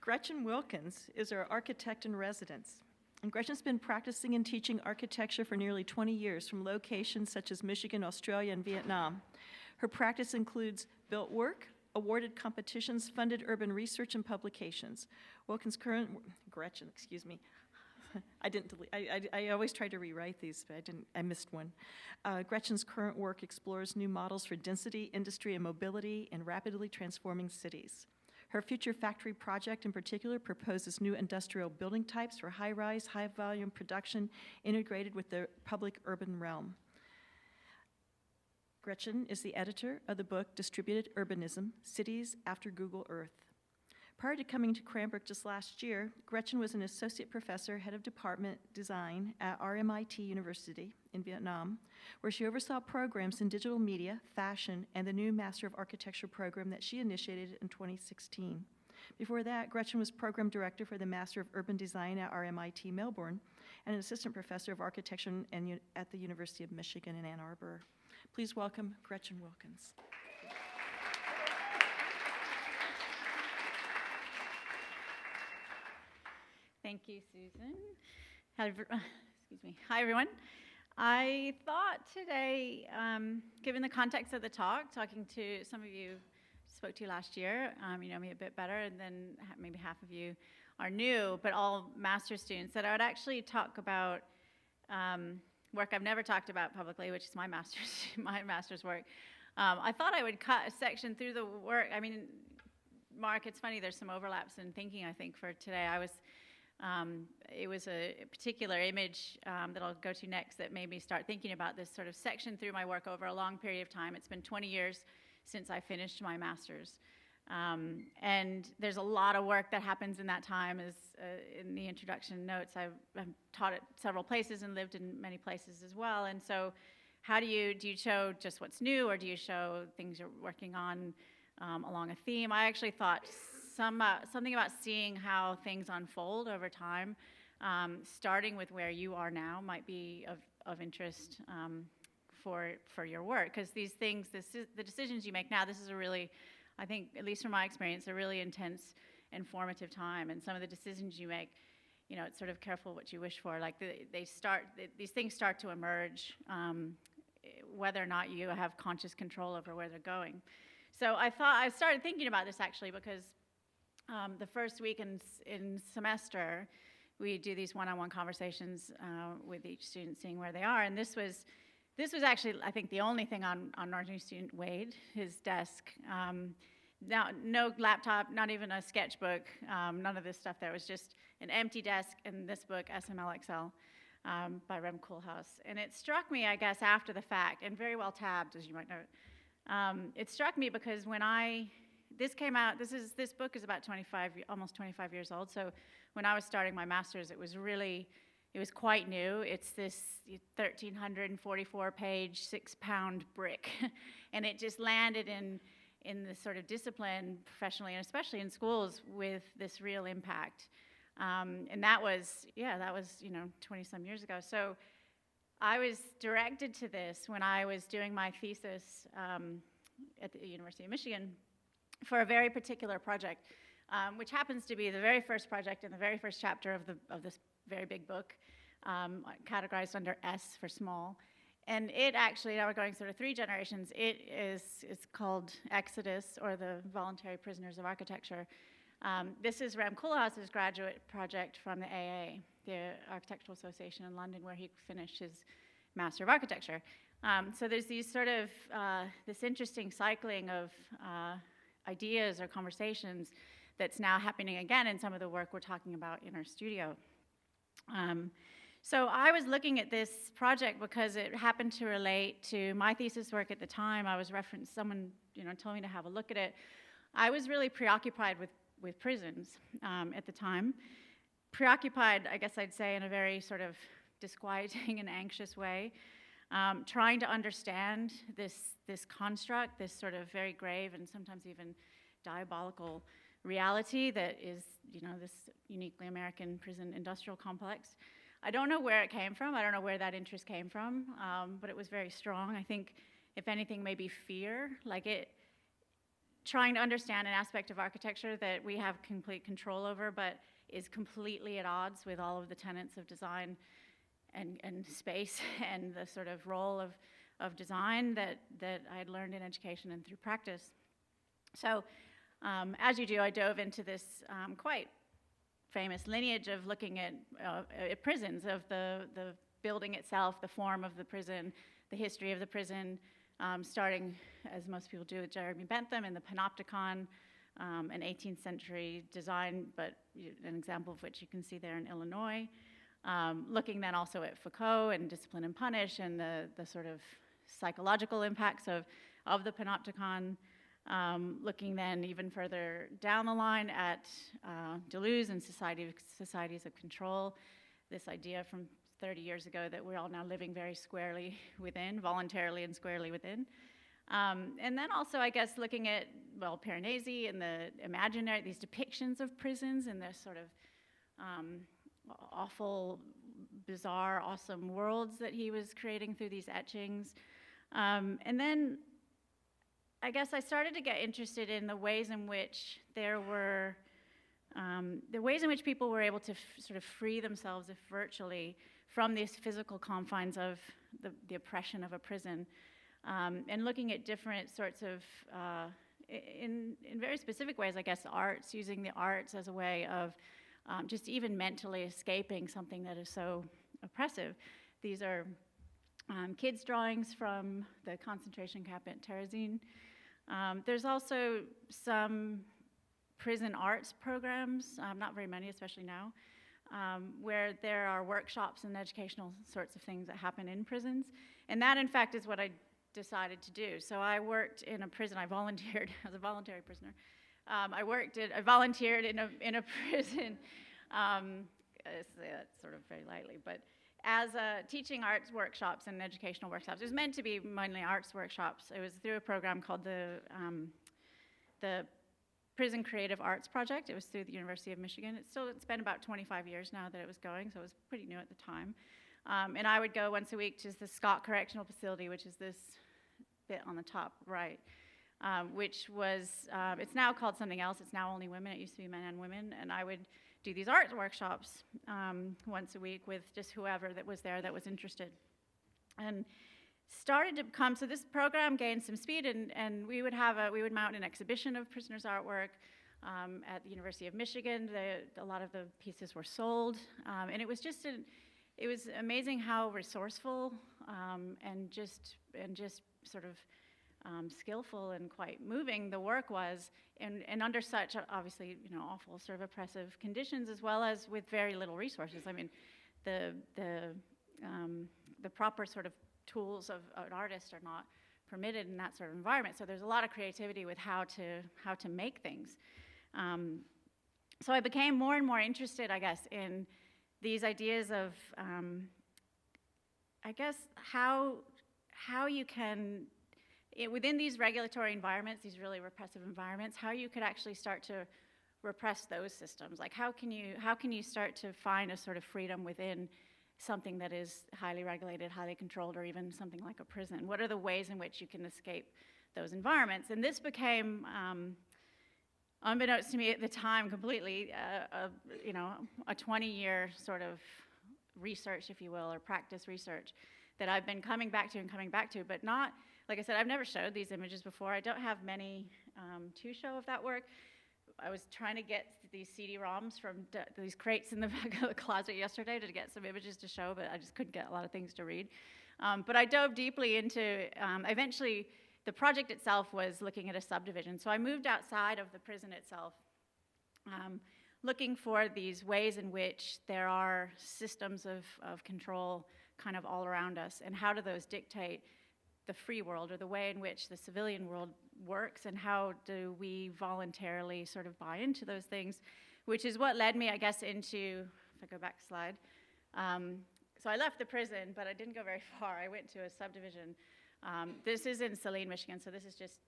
Gretchen Wilkins is our architect in residence. And Gretchen's been practicing and teaching architecture for nearly 20 years from locations such as Michigan, Australia, and Vietnam. Her practice includes built work, awarded competitions, funded urban research, and publications. Gretchen, excuse me. I didn't delete, I always try to rewrite these, but I missed one. Gretchen's current work explores new models for density, industry, and mobility in rapidly transforming cities. Her future factory project in particular proposes new industrial building types for high-rise, high-volume production integrated with the public urban realm. Gretchen is the editor of the book Distributed Urbanism, Cities After Google Earth. Prior to coming to Cranbrook just last year, Gretchen was an associate professor, head of department design at RMIT University in Vietnam, where she oversaw programs in digital media, fashion, and the new Master of Architecture program that she initiated in 2016. Before that, Gretchen was program director for the Master of Urban Design at RMIT Melbourne and an assistant professor of architecture at the University of Michigan in Ann Arbor. Please welcome Gretchen Wilkins. Thank you, Susan. Excuse me. Hi, everyone. I thought today, given the context of the talk, talking to some of you spoke to last year, you know me a bit better, and then maybe half of you are new, but all master's students, that I would actually talk about work I've never talked about publicly, which is my master's work. I thought I would cut a section through the work. I mean, Mark, it's funny, there's some overlaps in thinking, I think, for today. It was a particular image that I'll go to next that made me start thinking about this sort of section through my work over a long period of time. It's been 20 years since I finished my master's. And there's a lot of work that happens in that time. As in the introduction notes, I've taught at several places and lived in many places as well. And so how do you show just what's new, or do you show things you're working on along a theme? I actually thought something about seeing how things unfold over time, starting with where you are now, might be of interest for your work, because these things, the decisions you make now, this is a really, I think, at least from my experience, a really intense and formative time. And some of the decisions you make, you know, it's sort of careful what you wish for. Like these things start to emerge, whether or not you have conscious control over where they're going. So I started thinking about this actually because the first week in semester, we do these one-on-one conversations with each student, seeing where they are. And this was actually, I think, the only thing on our new student, Wade, his desk. Now, no laptop, not even a sketchbook, none of this stuff there. It was just an empty desk and this book, SML-XL, by Rem Koolhaas. And it struck me, I guess, after the fact, and very well tabbed, as you might know. It struck me because when this came out, this book is about almost 25 years old. So when I was starting my master's, it was quite new. It's this 1,344-page, 6-pound brick, and it just landed in this sort of discipline, professionally and especially in schools, with this real impact. And that was 20-some years ago. So I was directed to this when I was doing my thesis at the University of Michigan for a very particular project, which happens to be the very first project in the very first chapter of this very big book, categorized under S for small. And it actually, now we're going sort of 3 generations, it's called Exodus, or the Voluntary Prisoners of Architecture. This is Rem Koolhaas's graduate project from the AA, the Architectural Association in London, where he finished his Master of Architecture. So there's these sort of, this interesting cycling of ideas or conversations that's now happening again in some of the work we're talking about in our studio. So I was looking at this project because it happened to relate to my thesis work at the time. I was referenced, someone told me to have a look at it. I was really preoccupied with prisons at the time. Preoccupied, I guess I'd say, in a very sort of disquieting and anxious way, trying to understand this construct, this sort of very grave and sometimes even diabolical reality that is, this uniquely American prison industrial complex. I don't know where it came from. I don't know where that interest came from, but it was very strong. I think, if anything, maybe fear. Like trying to understand an aspect of architecture that we have complete control over, but is completely at odds with all of the tenets of design and space and the sort of role of design that I had learned in education and through practice. So as you do, I dove into this quite famous lineage of looking at prisons, of the building itself, the form of the prison, the history of the prison, starting, as most people do, with Jeremy Bentham and the Panopticon, an 18th century design, but an example of which you can see there in Illinois. Looking then also at Foucault and Discipline and Punish and the sort of psychological impacts of the Panopticon. Looking then even further down the line at Deleuze and societies of control, this idea from 30 years ago that we're all now living very squarely within, voluntarily and squarely within. And then also, I guess, looking at, well, Piranesi and the imaginary, these depictions of prisons and this sort of awful, bizarre, awesome worlds that he was creating through these etchings. And then I guess I started to get interested in the ways in which there were, the ways in which people were able to sort of free themselves, if virtually, from these physical confines of the oppression of a prison, and looking at different sorts of, in very specific ways, I guess, arts, using the arts as a way of just even mentally escaping something that is so oppressive. These are kids' drawings from the concentration camp at Terezin. There's also some prison arts programs, not very many, especially now, where there are workshops and educational sorts of things that happen in prisons. And that, in fact, is what I decided to do. So I worked in a prison. I volunteered as a voluntary prisoner. I volunteered in a prison, I say that sort of very lightly, but as teaching arts workshops and educational workshops. It was meant to be mainly arts workshops. It was through a program called the Prison Creative Arts Project. It was through the University of Michigan. It's been about 25 years now that it was going, so it was pretty new at the time. And I would go once a week to the Scott Correctional Facility, which is this bit on the top right, which was, it's now called something else. It's now only women. It used to be men and women. And I would do these art workshops once a week with just whoever that was there that was interested. And started to become, so this program gained some speed, and we would mount an exhibition of prisoners' artwork at the University of Michigan. A lot of the pieces were sold, and it was just it was amazing how resourceful and just sort of skillful and quite moving the work was, and under such obviously awful sort of oppressive conditions, as well as with very little resources. I mean, the proper sort of tools of an artist are not permitted in that sort of environment. So there's a lot of creativity with how to make things. So I became more and more interested, I guess, in these ideas of, I guess, how you can, within these regulatory environments, these really repressive environments, how you could actually start to repress those systems. Like how can you start to find a sort of freedom within something that is highly regulated, highly controlled, or even something like a prison? What are the ways in which you can escape those environments? And this became, unbeknownst to me at the time, completely, a 20-year sort of research, if you will, or practice research that I've been coming back to, but not, like I said, I've never showed these images before. I don't have many to show of that work. I was trying to get these CD-ROMs from these crates in the back of the closet yesterday to get some images to show, but I just couldn't get a lot of things to read. But I dove deeply into, eventually, the project itself was looking at a subdivision. So I moved outside of the prison itself, looking for these ways in which there are systems of control kind of all around us, and how do those dictate the free world, or the way in which the civilian world works, and how do we voluntarily sort of buy into those things, which is what led me, I guess, into, if I go back a slide, so I left the prison, but I didn't go very far. I went to a subdivision. This is in Saline, Michigan, so this is just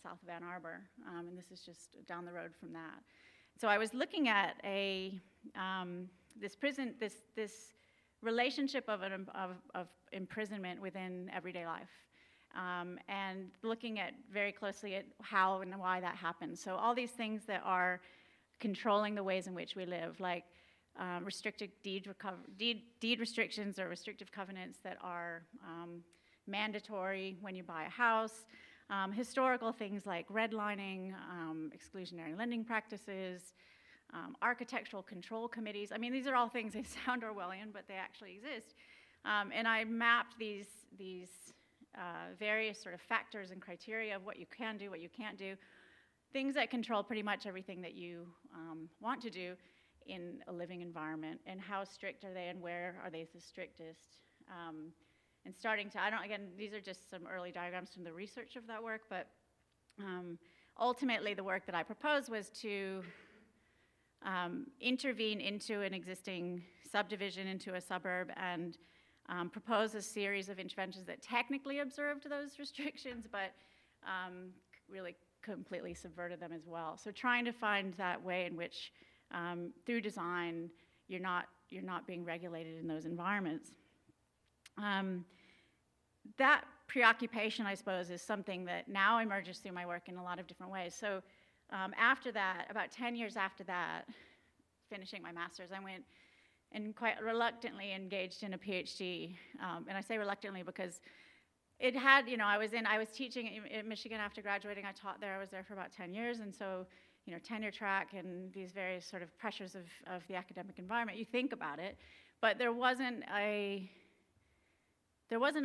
south of Ann Arbor, and this is just down the road from that. So I was looking at this prison, this relationship of imprisonment within everyday life, and looking at very closely at how and why that happens. So all these things that are controlling the ways in which we live, like restricted deed restrictions or restrictive covenants that are mandatory when you buy a house, historical things like redlining, exclusionary lending practices, architectural control committees. I mean, these are all things that sound Orwellian, but they actually exist. And I mapped these various sort of factors and criteria of what you can do, what you can't do, things that control pretty much everything that you want to do in a living environment, and how strict are they and where are they the strictest. And starting to, again, these are just some early diagrams from the research of that work, but ultimately the work that I proposed was to intervene into an existing subdivision, into a suburb, and propose a series of interventions that technically observed those restrictions, but really completely subverted them as well. So trying to find that way in which, through design, you're not being regulated in those environments. That preoccupation, I suppose, is something that now emerges through my work in a lot of different ways. So after that, about 10 years after that, finishing my master's, I went and quite reluctantly engaged in a PhD. And I say reluctantly because it had, I was teaching in Michigan after graduating. I taught there. I was there for about 10 years. And so, tenure track and these various sort of pressures of the academic environment, you think about it. But there wasn't a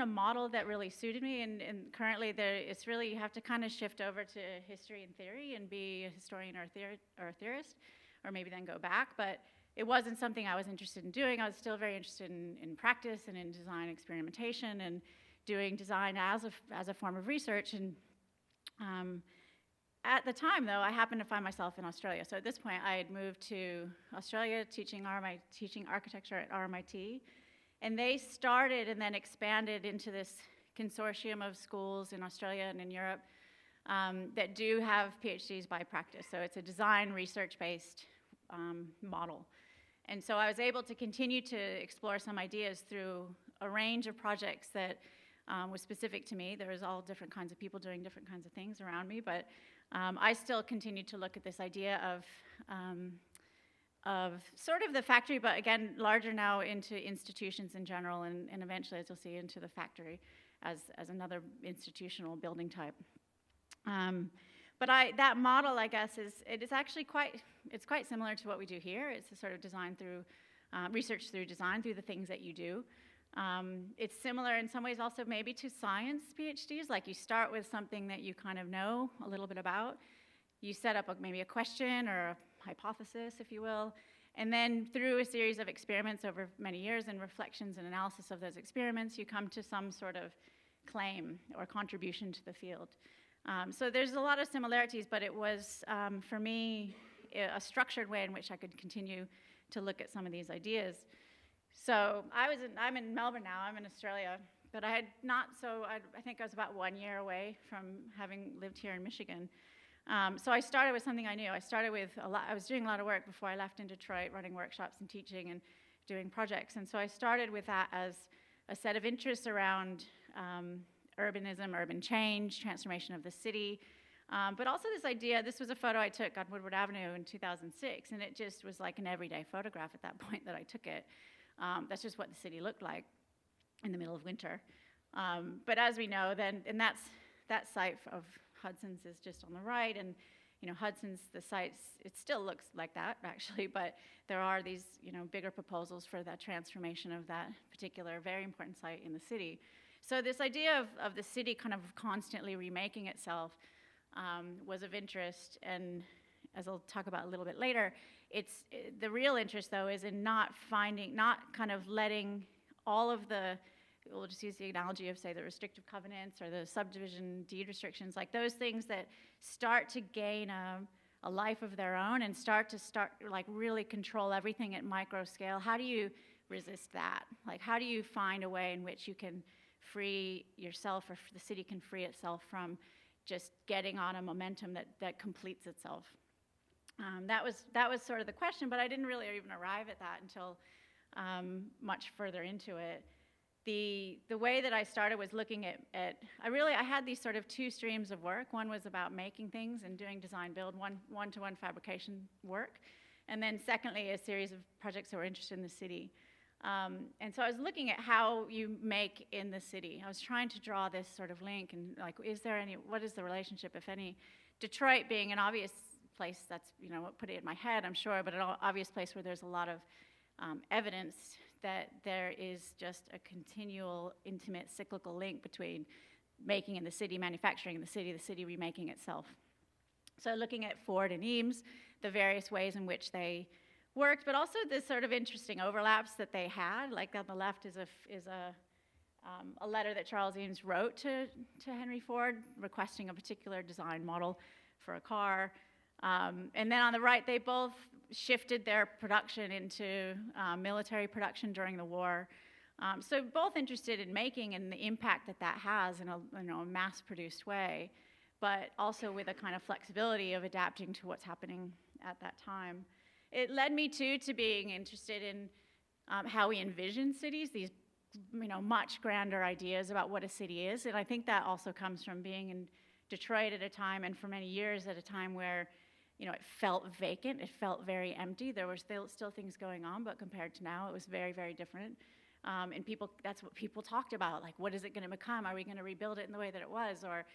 model that really suited me, and currently it's really, you have to kind of shift over to history and theory and be a historian or a theorist, or maybe then go back, but it wasn't something I was interested in doing. I was still very interested in practice and in design experimentation and doing design as a form of research, and at the time, though, I happened to find myself in Australia. So at this point, I had moved to Australia teaching architecture at RMIT. And they started and then expanded into this consortium of schools in Australia and in Europe that do have PhDs by practice. So it's a design research-based model. And so I was able to continue to explore some ideas through a range of projects that was specific to me. There was all different kinds of people doing different kinds of things around me, but I still continued to look at this idea of sort of the factory, but again, larger now into institutions in general, and eventually, as you'll see, into the factory as another institutional building type. But that model, I guess, it's actually quite similar to what we do here. It's a sort of design through, research through design, through the things that you do. It's similar in some ways also maybe to science PhDs, like you start with something that you kind of know a little bit about. You set up maybe a question or a hypothesis, if you will, and then through a series of experiments over many years and reflections and analysis of those experiments, you come to some sort of claim or contribution to the field. So there's a lot of similarities, but it was, for me, a structured way in which I could continue to look at some of these ideas. So I'm in Melbourne now, I'm in Australia, but I think I was about 1 year away from having lived here in Michigan. So I started with something I knew. I was doing a lot of work before I left in Detroit, running workshops and teaching and doing projects. And so I started with that as a set of interests around urbanism, urban change, transformation of the city. But also this was a photo I took on Woodward Avenue in 2006, and it just was like an everyday photograph at that point that I took it. That's just what the city looked like in the middle of winter. But as we know, and that site of Hudson's is just on the right, and Hudson's, the sites, it still looks like that actually, but there are these bigger proposals for that transformation of that particular very important site in the city. So this idea of the city kind of constantly remaking itself was of interest, and as I'll talk about a little bit later, the real interest though is in not kind of letting all of we'll just use the analogy of, say, the restrictive covenants or the subdivision deed restrictions, like those things that start to gain a life of their own and start like really control everything at micro scale. How do you resist that? Like, how do you find a way in which you can free yourself, or the city can free itself from just getting on a momentum that completes itself? That was sort of the question, but I didn't really even arrive at that until much further into it. the way that I started was looking at I had these sort of two streams of work. One was about making things and doing design build, one-to-one fabrication work. And then secondly, a series of projects that were interested in the city. And so I was looking at how you make in the city. I was trying to draw this sort of link and like, what is the relationship, if any? Detroit being an obvious place, that's, what put it in my head, I'm sure, but an obvious place where there's a lot of evidence that there is just a continual, intimate, cyclical link between making in the city, manufacturing in the city remaking itself. So looking at Ford and Eames, the various ways in which they worked, but also the sort of interesting overlaps that they had. Like on the left is a letter that Charles Eames wrote to Henry Ford requesting a particular design model for a car. And then on the right, they both shifted their production into military production during the war. So both interested in making and the impact that has in a mass-produced way, but also with a kind of flexibility of adapting to what's happening at that time. It led me to being interested in how we envision cities, these much grander ideas about what a city is. And I think that also comes from being in Detroit at a time, and for many years at a time where it felt vacant, it felt very empty. There were still things going on, but compared to now, it was very, very different. And that's what people talked about, like, what is it going to become? Are we going to rebuild it in the way that it was? Or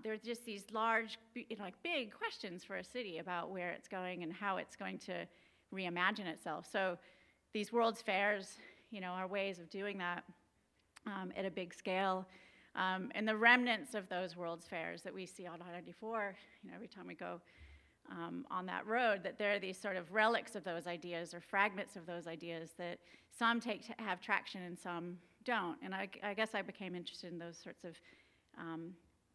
there were just these large, big questions for a city about where it's going and how it's going to reimagine itself. So these World's Fairs, are ways of doing that at a big scale. And the remnants of those World's Fairs that we see on I-94, every time we go on that road, that there are these sort of relics of those ideas or fragments of those ideas that some have traction and some don't. And I guess I became interested in those sorts of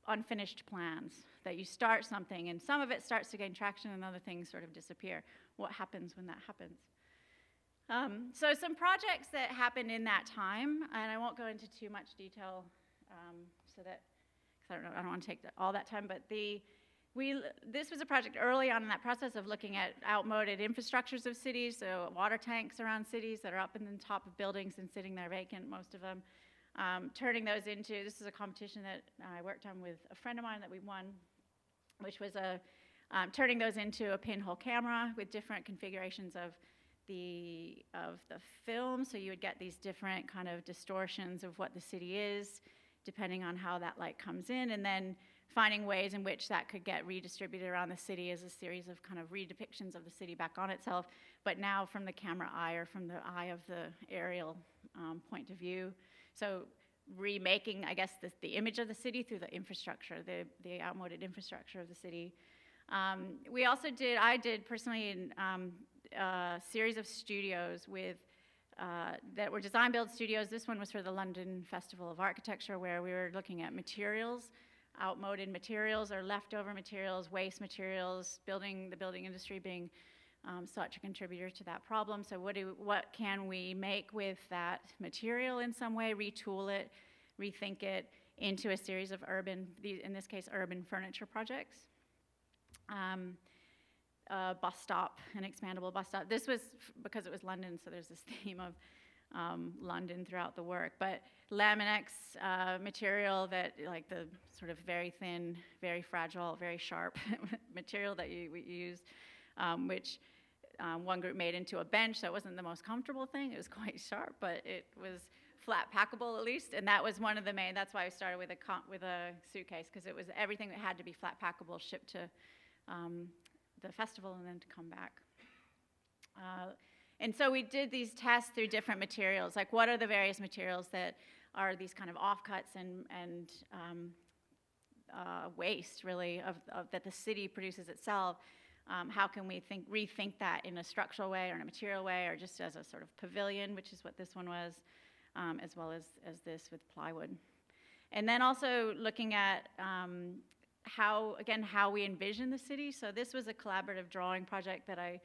unfinished plans, that you start something and some of it starts to gain traction and other things sort of disappear. What happens when that happens? So some projects that happened in that time, and I won't go into too much detail because I don't want to take all that time, but this was a project early on in that process of looking at outmoded infrastructures of cities, so water tanks around cities that are up in the top of buildings and sitting there vacant, most of them, turning those into, this is a competition that I worked on with a friend of mine that we won, which was turning those into a pinhole camera with different configurations of the film, so you would get these different kind of distortions of what the city is, depending on how that light comes in, and then finding ways in which that could get redistributed around the city as a series of kind of redepictions of the city back on itself, but now from the camera eye or from the eye of the aerial point of view. So remaking, I guess, the image of the city through the infrastructure, the outmoded infrastructure of the city. I did personally a series of studios that were design build studios. This one was for the London Festival of Architecture, where we were looking at materials, outmoded materials or leftover materials, waste materials, the building industry being such a contributor to that problem. So what can we make with that material in some way, retool it, rethink it into a series of in this case, urban furniture projects. Bus stop, an expandable bus stop. This was because it was London, so there's this theme of London throughout the work. But Laminex material that, like the sort of very thin, very fragile, very sharp material that we use, which one group made into a bench, so it wasn't the most comfortable thing. It was quite sharp, but it was flat packable at least, and that was one of the main. That's why I started with a suitcase, because it was everything that had to be flat packable, shipped to the festival and then to come back. And so we did these tests through different materials, like what are the various materials that are these kind of offcuts and waste, really, that the city produces itself. How can we rethink that in a structural way or in a material way, or just as a sort of pavilion, which is what this one was, as well as this with plywood. And then also looking at how we envision the city. So this was a collaborative drawing project that I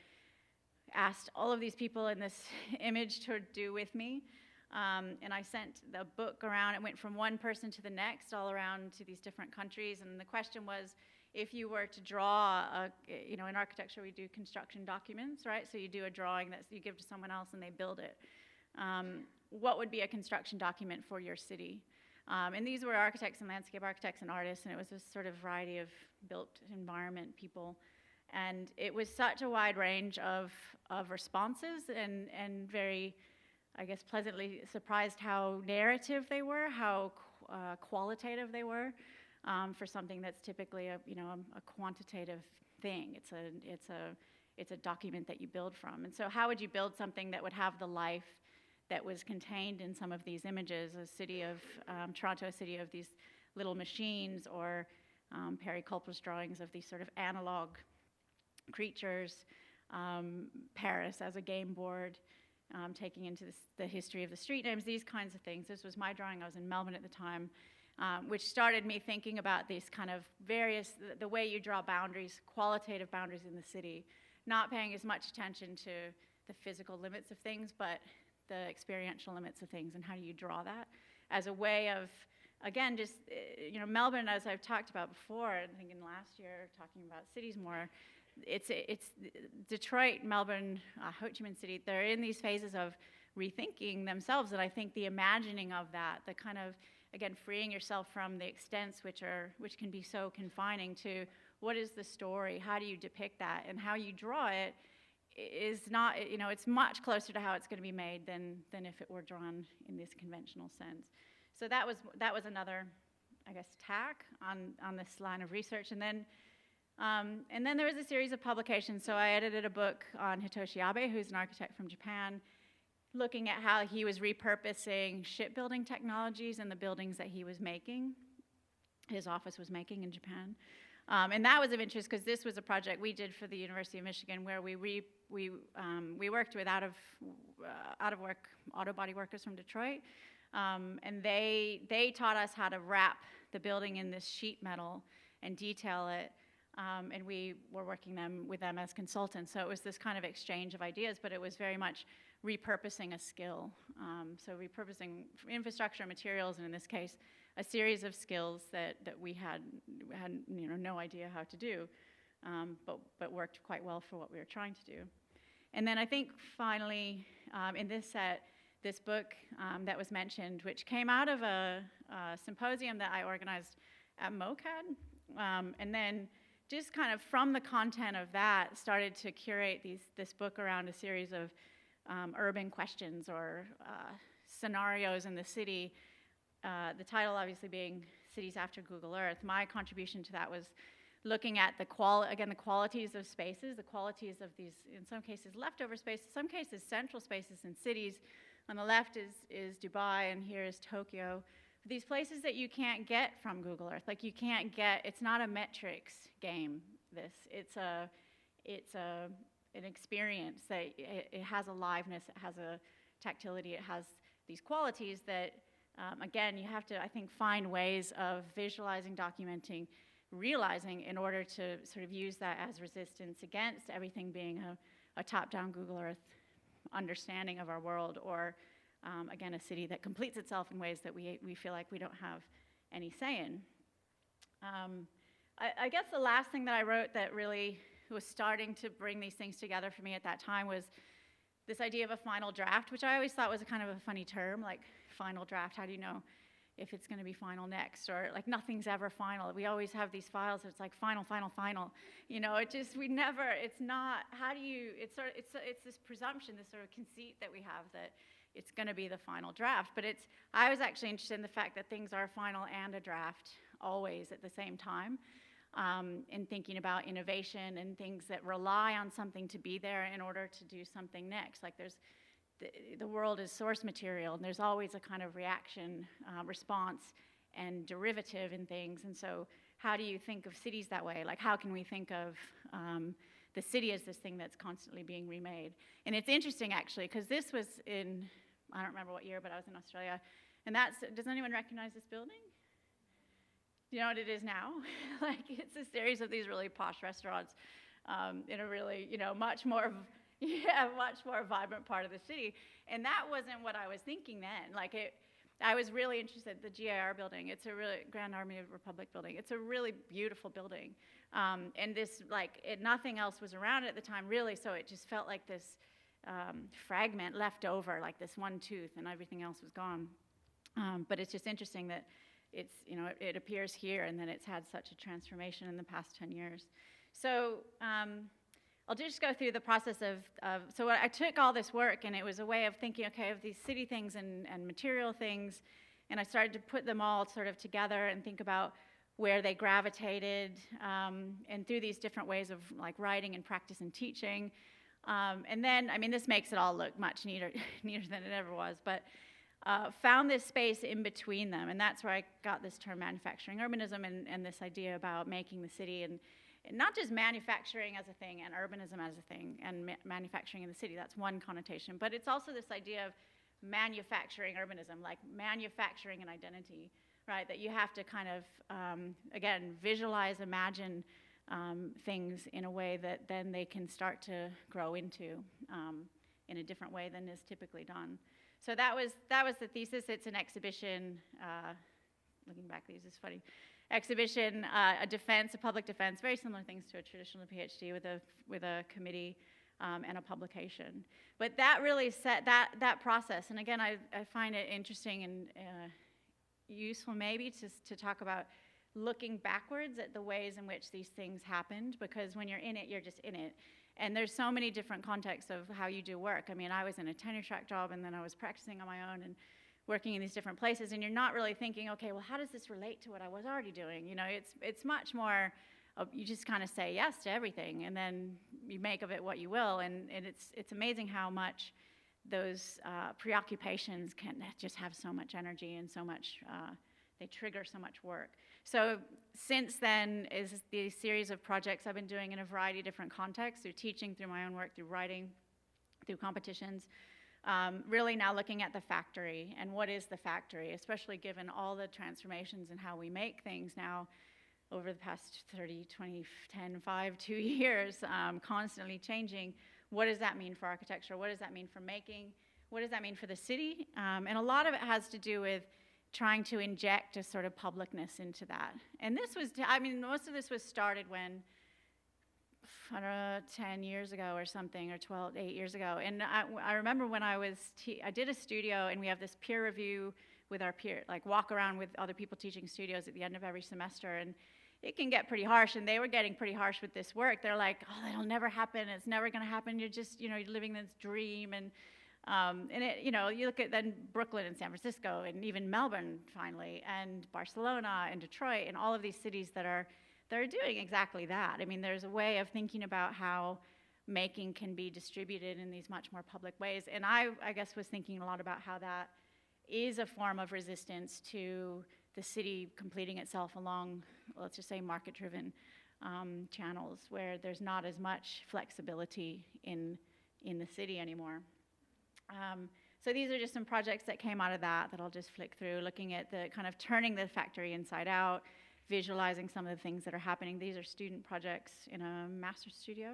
asked all of these people in this image to do with me. And I sent the book around. It went from one person to the next, all around to these different countries. And the question was, if you were to draw, in architecture we do construction documents, right? So you do a drawing that you give to someone else and they build it. what would be a construction document for your city? And these were architects and landscape architects and artists, and it was this sort of variety of built environment people. And it was such a wide range of responses, and very, I guess, pleasantly surprised how narrative they were, how qualitative they were, for something that's typically a quantitative thing. It's a document that you build from. And so how would you build something that would have the life that was contained in some of these images? A city of Toronto, a city of these little machines, or Perry Culper's drawings of these sort of analog creatures, Paris as a game board, taking into the history of the street names, these kinds of things. This was my drawing. I was in Melbourne at the time, which started me thinking about these kind of the way you draw boundaries, qualitative boundaries in the city, not paying as much attention to the physical limits of things, but the experiential limits of things, and how do you draw that as a way of, again, just, Melbourne, as I've talked about before, I think in last year, talking about cities more, it's Detroit, Melbourne, Ho Chi Minh City, they're in these phases of rethinking themselves, and I think the imagining of that, the kind of, again, freeing yourself from the extents which can be so confining to what is the story, how do you depict that, and how you draw it is not, it's much closer to how it's going to be made than if it were drawn in this conventional sense. So that was another, I guess, tack on this line of research. And then there was a series of publications. So I edited a book on Hitoshi Abe, who's an architect from Japan, looking at how he was repurposing shipbuilding technologies in the buildings that he was making, his office was making in Japan. And that was of interest because this was a project we did for the University of Michigan, where we worked with out of work auto body workers from Detroit, and they taught us how to wrap the building in this sheet metal and detail it, and we were working with them as consultants. So it was this kind of exchange of ideas, but it was very much repurposing a skill. So repurposing infrastructure, materials, and in this case, a series of skills that we had no idea how to do, but worked quite well for what we were trying to do. And then I think finally, in this set, this book that was mentioned, which came out of a symposium that I organized at MOCAD, and then just kind of from the content of that, started to curate this book around a series of urban questions or scenarios in the city. The title obviously being Cities After Google Earth. My contribution to that was looking at the qualities of spaces, the qualities of these, in some cases, leftover spaces, some cases, central spaces in cities. On the left is Dubai, and here is Tokyo. These places that you can't get from Google Earth, like you can't get, it's not a metrics game, it's an experience that it has aliveness, it has a tactility, it has these qualities that, again, you have to, I think, find ways of visualizing, documenting, realizing in order to sort of use that as resistance against everything being a top-down Google Earth understanding of our world, or, again, a city that completes itself in ways that we feel like we don't have any say in. I guess the last thing that I wrote that really was starting to bring these things together for me at that time was this idea of a final draft, which I always thought was a kind of a funny term, like final draft. How do you know if it's going to be final next? Or like nothing's ever final. We always have these files. It's like final, final, final. It's not. How do you? It's this presumption, this sort of conceit that we have that it's going to be the final draft. But I was actually interested in the fact that things are final and a draft always at the same time. In thinking about innovation and things that rely on something to be there in order to do something next. Like the world is source material, and there's always a kind of reaction, response, and derivative in things. And so how do you think of cities that way? Like how can we think of the city as this thing that's constantly being remade? And it's interesting, actually, because this was in, I don't remember what year, but I was in Australia. And does anyone recognize this building? You know what it is now? Like it's a series of these really posh restaurants in a really, much more vibrant part of the city. And that wasn't what I was thinking then. Like I was really interested in the GIR building. It's a really Grand Army of Republic building. It's a really beautiful building. And this, nothing else was around at the time really, so it just felt like this fragment left over, like this one tooth, and everything else was gone. But it's just interesting that it's, it appears here, and then it's had such a transformation in the past 10 years. So I'll just go through the process so I took all this work, and it was a way of thinking, okay, of these city things and material things, and I started to put them all sort of together and think about where they gravitated, and through these different ways of like writing and practice and teaching. And then, this makes it all look much neater than it ever was, but found this space in between them, and that's where I got this term manufacturing urbanism, and this idea about making the city, and not just manufacturing as a thing and urbanism as a thing, and manufacturing in the city, that's one connotation, but it's also this idea of manufacturing urbanism, like manufacturing an identity, right? That you have to kind of, again, visualize, imagine things in a way that then they can start to grow into in a different way than is typically done. So that was the thesis. It's an exhibition. Looking back, this is funny. Exhibition, a public defense, very similar things to a traditional PhD with a committee and a publication. But that really set that process. And again, I find it interesting and useful maybe to talk about looking backwards at the ways in which these things happened, because when you're in it, you're just in it. And there's so many different contexts of how you do work. I was in a tenure track job, and then I was practicing on my own and working in these different places, and you're not really thinking, okay, well, how does this relate to what I was already doing? It's much more, you just kind of say yes to everything, and then you make of it what you will, and it's amazing how much those preoccupations can just have so much energy and so much, they trigger so much work. So since then is the series of projects I've been doing in a variety of different contexts, through teaching, through my own work, through writing, through competitions, really now looking at the factory, and what is the factory, especially given all the transformations in how we make things now over the past 30, 20, 10, 5, 2 years, constantly changing. What does that mean for architecture? What does that mean for making? What does that mean for the city? And a lot of it has to do with trying to inject a sort of publicness into that. And this was, most of this was started when, I don't know, 10 years ago or something, or 8 years ago. And I remember when I did a studio, and we have this peer review with our peer, like walk around with other people teaching studios at the end of every semester, and it can get pretty harsh, and they were getting pretty harsh with this work. They're like, oh, that'll never happen, it's never gonna happen, you're just, you're living this dream, and it, you look at then Brooklyn and San Francisco, and even Melbourne finally, and Barcelona and Detroit, and all of these cities that are doing exactly that. There's a way of thinking about how making can be distributed in these much more public ways, and I guess was thinking a lot about how that is a form of resistance to the city completing itself along, let's just say, market-driven channels, where there's not as much flexibility in the city anymore. So these are just some projects that came out of that I'll just flick through, looking at the kind of turning the factory inside out, visualizing some of the things that are happening. These are student projects in a master's studio.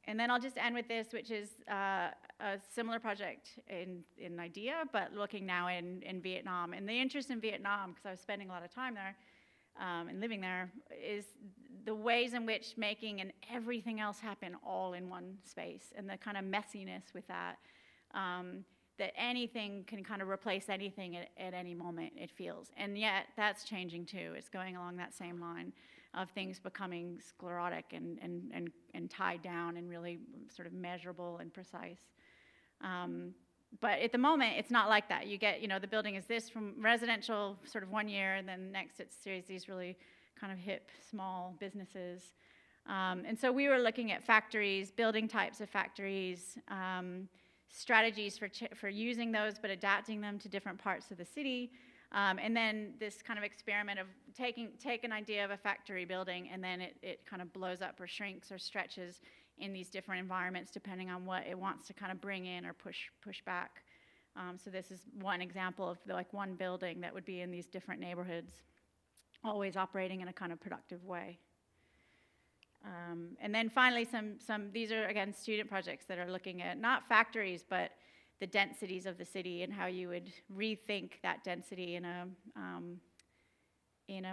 And then I'll just end with this, which is a similar project in idea, but looking now in Vietnam. And the interest in Vietnam, because I was spending a lot of time there and living there, is the ways in which making and everything else happen all in one space, and the kind of messiness with that, that anything can kind of replace anything at any moment, it feels. And yet that's changing too. It's going along that same line of things becoming sclerotic and tied down and really sort of measurable and precise. But at the moment, it's not like that. You get, the building is this from residential sort of 1 year, and then next it's these really kind of hip, small businesses. And so we were looking at factories, building types of factories, strategies for using those, but adapting them to different parts of the city. And then this kind of experiment of take an idea of a factory building, and then it kind of blows up or shrinks or stretches in these different environments depending on what it wants to kind of bring in or push back. So this is one example of like one building that would be in these different neighborhoods, always operating in a kind of productive way. And then finally, these are again student projects that are looking at not factories, but the densities of the city and how you would rethink that density in a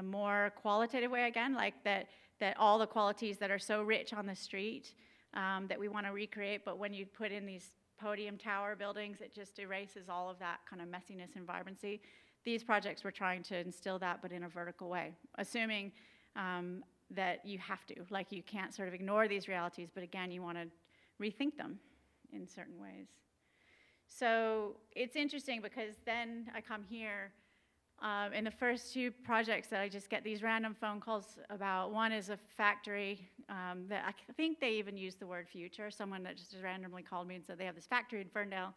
more qualitative way again, like that all the qualities that are so rich on the street, that we want to recreate, but when you put in these podium tower buildings, it just erases all of that kind of messiness and vibrancy. These projects were trying to instill that, but in a vertical way, assuming that you have to, like you can't sort of ignore these realities, but again, you want to rethink them in certain ways. So it's interesting because then I come here, in the first two projects that I just get these random phone calls about. One is a factory that I think they even used the word future. Someone that just randomly called me and said they have this factory in Ferndale,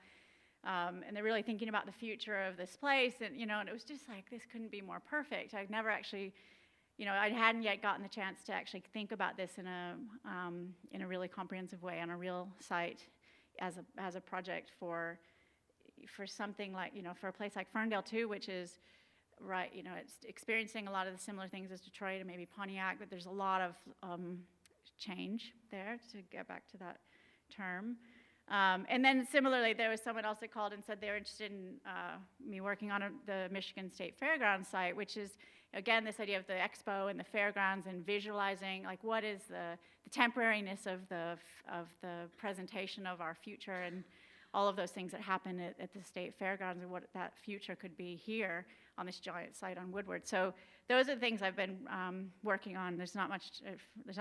and they're really thinking about the future of this place. And, and it was just like, this couldn't be more perfect. I'd never actually, I hadn't yet gotten the chance to actually think about this in a really comprehensive way on a real site as a project for something like, for a place like Ferndale too, which is, right, it's experiencing a lot of the similar things as Detroit and maybe Pontiac, but there's a lot of change there, to get back to that term. And then similarly, there was someone else that called and said they were interested in me working on the Michigan State Fairgrounds site, which is, again, this idea of the expo and the fairgrounds and visualizing, like, what is the temporariness of the presentation of our future and all of those things that happen at the state fairgrounds and what that future could be here on this giant site on Woodward. So those are the things I've been working on. There's not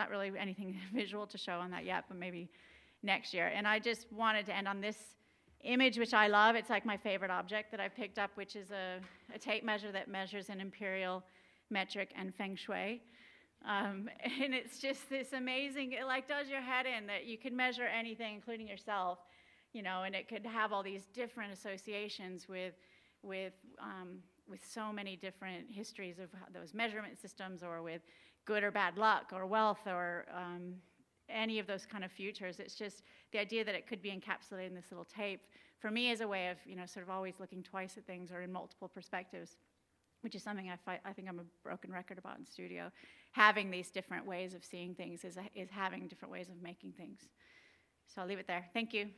really anything visual to show on that yet, but maybe next year. And I just wanted to end on this image, which I love. It's like my favorite object that I've picked up, which is a tape measure that measures in imperial, metric, and feng shui. And it's just this amazing, it like does your head in that you can measure anything, including yourself, and it could have all these different associations with so many different histories of those measurement systems, or with good or bad luck, or wealth, or any of those kind of futures. It's just the idea that it could be encapsulated in this little tape, for me, is a way of, sort of always looking twice at things or in multiple perspectives, which is something I think I'm a broken record about in studio. Having these different ways of seeing things is having different ways of making things. So I'll leave it there. Thank you.